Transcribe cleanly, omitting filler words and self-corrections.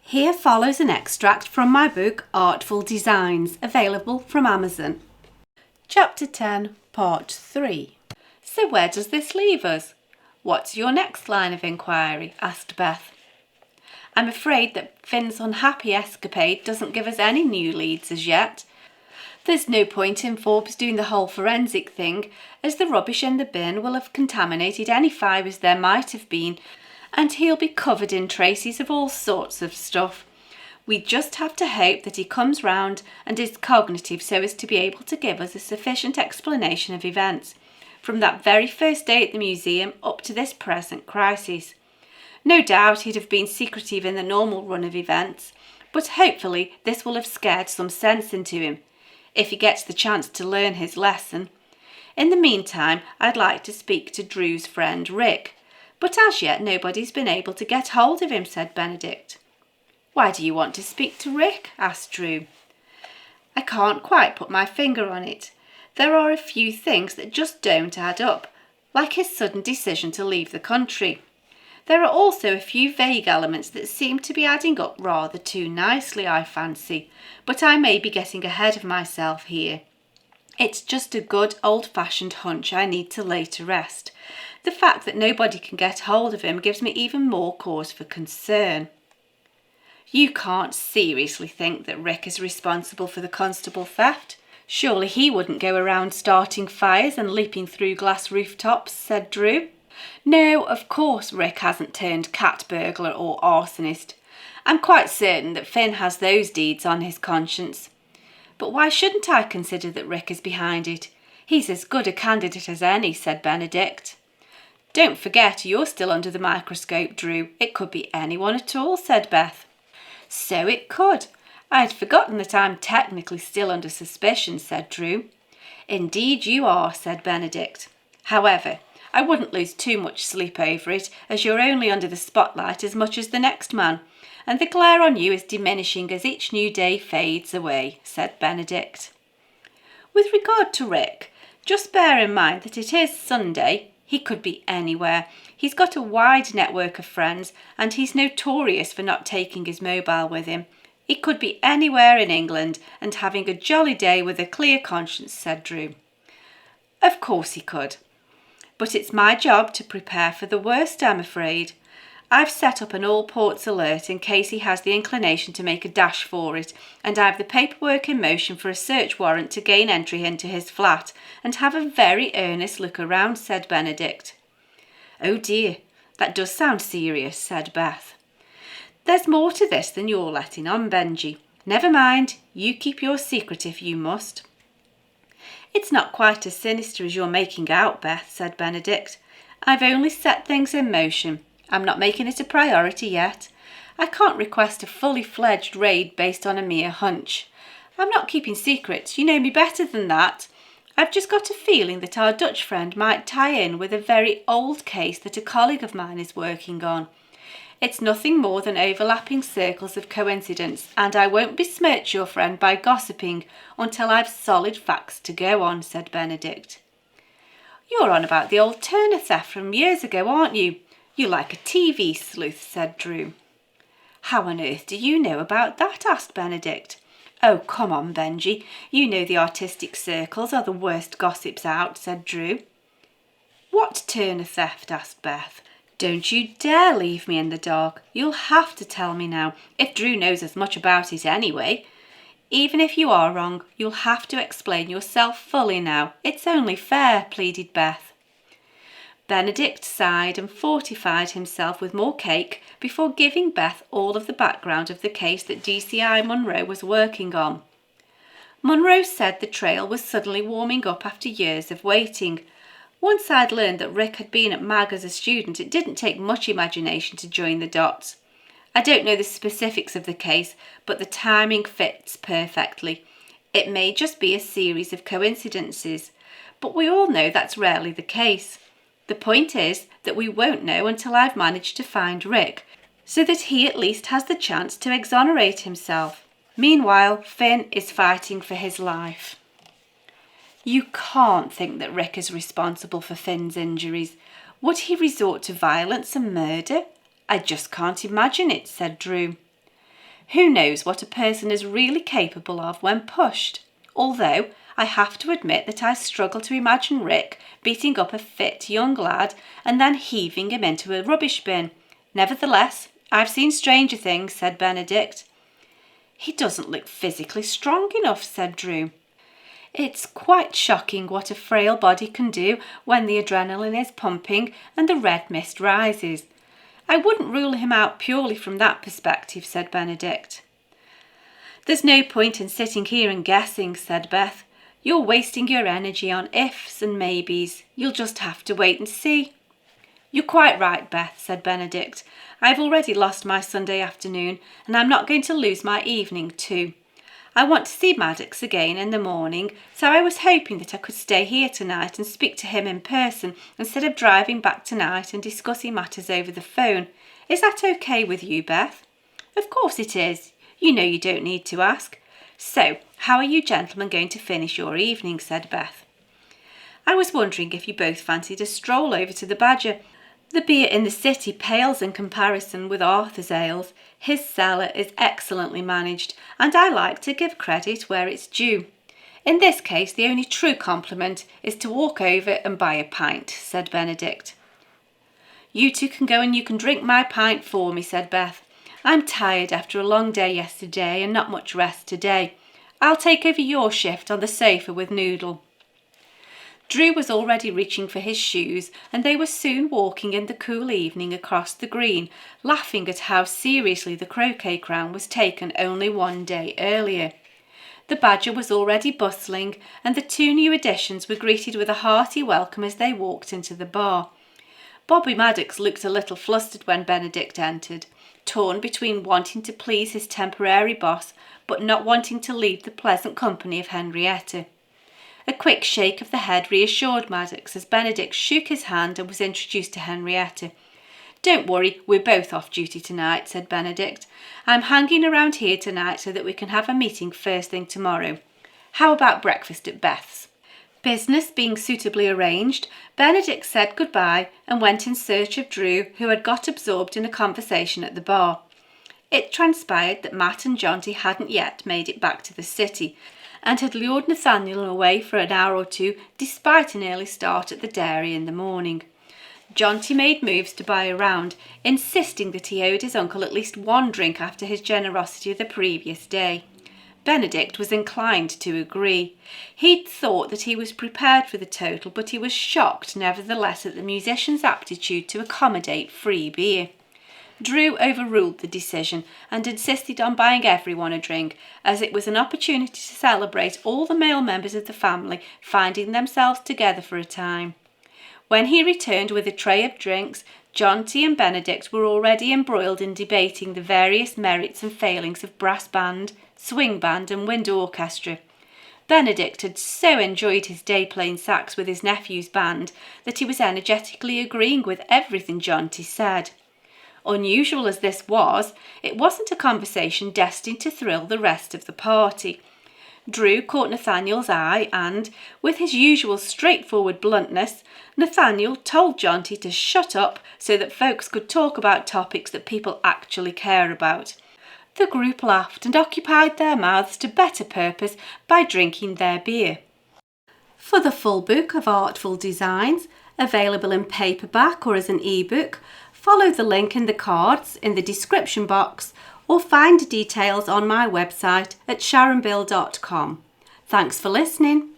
Here follows an extract from my book Artful Designs, available from Amazon. Chapter 10, Part 3. So where does this leave us? What's your next line of inquiry? Asked Beth. I'm afraid that Finn's unhappy escapade doesn't give us any new leads as yet. There's no point in Forbes doing the whole forensic thing, as the rubbish in the bin will have contaminated any fibres there might have been, and he'll be covered in traces of all sorts of stuff. We just have to hope that he comes round and is cognitive so as to be able to give us a sufficient explanation of events, from that very first day at the museum up to this present crisis. No doubt he'd have been secretive in the normal run of events, but hopefully this will have scared some sense into him, if he gets the chance to learn his lesson. In the meantime, I'd like to speak to Drew's friend Rick, but as yet nobody's been able to get hold of him, said Benedict. Why do you want to speak to Rick? Asked Drew. I can't quite put my finger on it. There are a few things that just don't add up, like his sudden decision to leave the country. There are also a few vague elements that seem to be adding up rather too nicely, I fancy, but I may be getting ahead of myself here. It's just a good old-fashioned hunch I need to lay to rest. The fact that nobody can get hold of him gives me even more cause for concern. You can't seriously think that Rick is responsible for the Constable theft? Surely he wouldn't go around starting fires and leaping through glass rooftops, said Drew. No, of course Rick hasn't turned cat burglar or arsonist. I'm quite certain that Finn has those deeds on his conscience. But why shouldn't I consider that Rick is behind it? He's as good a candidate as any, said Benedict. Don't forget you're still under the microscope, Drew. It could be anyone at all, said Beth. So it could. I had forgotten that I'm technically still under suspicion, said Drew. Indeed you are, said Benedict. However, I wouldn't lose too much sleep over it, as you're only under the spotlight as much as the next man, and the glare on you is diminishing as each new day fades away, said Benedict. With regard to Rick, just bear in mind that it is Sunday. He could be anywhere. He's got a wide network of friends, and he's notorious for not taking his mobile with him. He could be anywhere in England and having a jolly day with a clear conscience, said Drew. Of course he could. But it's my job to prepare for the worst, I'm afraid. I've set up an all-ports alert in case he has the inclination to make a dash for it, and I've the paperwork in motion for a search warrant to gain entry into his flat and have a very earnest look around, said Benedict. Oh dear, that does sound serious, said Beth. There's more to this than you're letting on, Benji. Never mind, you keep your secret if you must. It's not quite as sinister as you're making out, Beth, said Benedict. I've only set things in motion. I'm not making it a priority yet. I can't request a fully fledged raid based on a mere hunch. I'm not keeping secrets, you know me better than that. I've just got a feeling that our Dutch friend might tie in with a very old case that a colleague of mine is working on. It's nothing more than overlapping circles of coincidence, and I won't besmirch your friend by gossiping until I've solid facts to go on, said Benedict. You're on about the old Turner theft from years ago, aren't you? You're like a TV sleuth, said Drew. How on earth do you know about that? Asked Benedict. Oh, come on, Benji. You know the artistic circles are the worst gossips out, said Drew. What Turner theft? Asked Beth. Don't you dare leave me in the dark. You'll have to tell me now, if Drew knows as much about it anyway. Even if you are wrong, you'll have to explain yourself fully now. It's only fair, pleaded Beth. Benedict sighed and fortified himself with more cake before giving Beth all of the background of the case that DCI Munro was working on. Munro said the trail was suddenly warming up after years of waiting. Once I'd learned that Rick had been at MAG as a student, it didn't take much imagination to join the dots. I don't know the specifics of the case, but the timing fits perfectly. It may just be a series of coincidences, but we all know that's rarely the case. The point is that we won't know until I've managed to find Rick, so that he at least has the chance to exonerate himself. Meanwhile, Finn is fighting for his life. You can't think that Rick is responsible for Finn's injuries. Would he resort to violence and murder? I just can't imagine it, said Drew. Who knows what a person is really capable of when pushed? Although I have to admit that I struggle to imagine Rick beating up a fit young lad and then heaving him into a rubbish bin. Nevertheless, I've seen stranger things, said Benedict. He doesn't look physically strong enough, said Drew. It's quite shocking what a frail body can do when the adrenaline is pumping and the red mist rises. I wouldn't rule him out purely from that perspective, said Benedict. There's no point in sitting here and guessing, said Beth. You're wasting your energy on ifs and maybes. You'll just have to wait and see. You're quite right, Beth, said Benedict. I've already lost my Sunday afternoon, and I'm not going to lose my evening too. I want to see Maddox again in the morning, so I was hoping that I could stay here tonight and speak to him in person instead of driving back tonight and discussing matters over the phone. Is that okay with you, Beth? Of course it is. You know you don't need to ask. So, how are you gentlemen going to finish your evening, said Beth. I was wondering if you both fancied a stroll over to the Badger. The beer in the city pales in comparison with Arthur's ales. His cellar is excellently managed, and I like to give credit where it's due. In this case, the only true compliment is to walk over and buy a pint, said Benedict. You two can go and you can drink my pint for me, said Beth. I'm tired after a long day yesterday and not much rest today. I'll take over your shift on the sofa with Noodle. Drew was already reaching for his shoes, and they were soon walking in the cool evening across the green, laughing at how seriously the croquet crown was taken only one day earlier. The Badger was already bustling, and the two new additions were greeted with a hearty welcome as they walked into the bar. Bobby Maddox looked a little flustered when Benedict entered, torn between wanting to please his temporary boss but not wanting to leave the pleasant company of Henrietta. A quick shake of the head reassured Maddox as Benedict shook his hand and was introduced to Henrietta. Don't worry, we're both off duty tonight, said Benedict. I'm hanging around here tonight so that we can have a meeting first thing tomorrow. How about breakfast at Beth's? Business being suitably arranged, Benedict said goodbye and went in search of Drew, who had got absorbed in a conversation at the bar. It transpired that Matt and Jonty hadn't yet made it back to the city, and had lured Nathaniel away for an hour or two despite an early start at the dairy in the morning. Jonty made moves to buy a round, insisting that he owed his uncle at least one drink after his generosity the previous day. Benedict was inclined to agree. He'd thought that he was prepared for the total, but he was shocked nevertheless at the musician's aptitude to accommodate free beer. Drew overruled the decision and insisted on buying everyone a drink, as it was an opportunity to celebrate all the male members of the family finding themselves together for a time. When he returned with a tray of drinks, Jonty and Benedict were already embroiled in debating the various merits and failings of brass band, swing band and wind orchestra. Benedict had so enjoyed his day playing sax with his nephew's band that he was energetically agreeing with everything Jonty said. Unusual as this was, it wasn't a conversation destined to thrill the rest of the party. Drew caught Nathaniel's eye and, with his usual straightforward bluntness, Nathaniel told Jonty to shut up so that folks could talk about topics that people actually care about. The group laughed and occupied their mouths to better purpose by drinking their beer. For the full book of Artful Designs, available in paperback or as an ebook, follow the link in the cards in the description box or find details on my website at sharonbill.com. Thanks for listening.